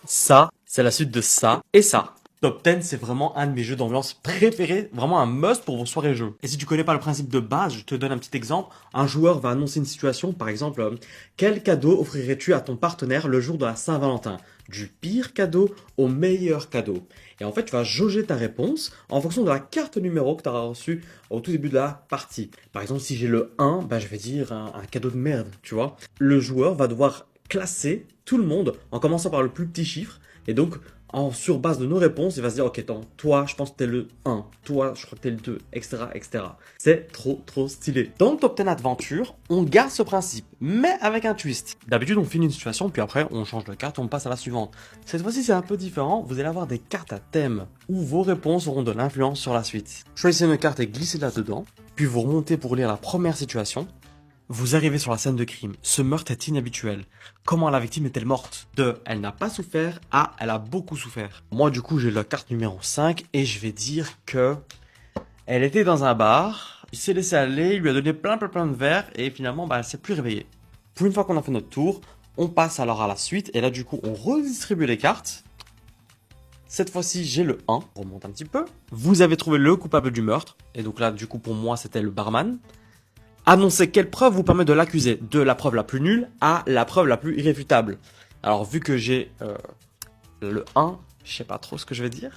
Ça, c'est la suite de ça et ça. Top 10, c'est vraiment un de mes jeux d'ambiance préférés, vraiment un must pour vos soirées jeux. Et si tu connais pas le principe de base, je te donne un petit exemple. Un joueur va annoncer une situation, par exemple, quel cadeau offrirais-tu à ton partenaire le jour de la Saint-Valentin? Du pire cadeau au meilleur cadeau. Et en fait, tu vas jauger ta réponse en fonction de la carte numéro que tu auras reçue au tout début de la partie. Par exemple, si j'ai le 1, bah, je vais dire un cadeau de merde, tu vois. Le joueur va devoir classer tout le monde en commençant par le plus petit chiffre. Et donc, sur base de nos réponses, il va se dire, ok, attends, toi, je pense que t'es le 1, toi, je crois que t'es le 2, etc., etc. C'est trop stylé. Dans le Top 10 Adventure, on garde ce principe, mais avec un twist. D'habitude, on finit une situation, puis après, on change de carte, on passe à la suivante. Cette fois-ci, c'est un peu différent. Vous allez avoir des cartes à thème, où vos réponses auront de l'influence sur la suite. Choisissez une carte et glissez là-dedans, puis vous remontez pour lire la première situation. Vous arrivez sur la scène de crime. Ce meurtre est inhabituel. Comment la victime est-elle morte? De elle n'a pas souffert à elle a beaucoup souffert. Moi, du coup, j'ai la carte numéro 5 et je vais dire que elle était dans un bar. Il s'est laissé aller, il lui a donné plein de verres et finalement, bah, elle s'est plus réveillée. Pour une fois qu'on a fait notre tour, on passe alors à la suite et là, du coup, on redistribue les cartes. Cette fois-ci, j'ai le 1. On remonte un petit peu. Vous avez trouvé le coupable du meurtre. Et donc là, du coup, pour moi, c'était le barman. Annoncez quelle preuve vous permet de l'accuser, de la preuve la plus nulle à la preuve la plus irréfutable. Alors vu que j'ai le 1, je sais pas trop ce que je vais dire.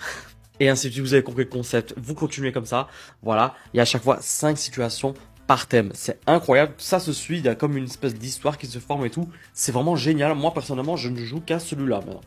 Et ainsi de suite, vous avez compris le concept, vous continuez comme ça. Voilà, il y a à chaque fois 5 situations par thème. C'est incroyable, ça se suit, il y a comme une espèce d'histoire qui se forme et tout. C'est vraiment génial. Moi personnellement, je ne joue qu'à celui-là maintenant.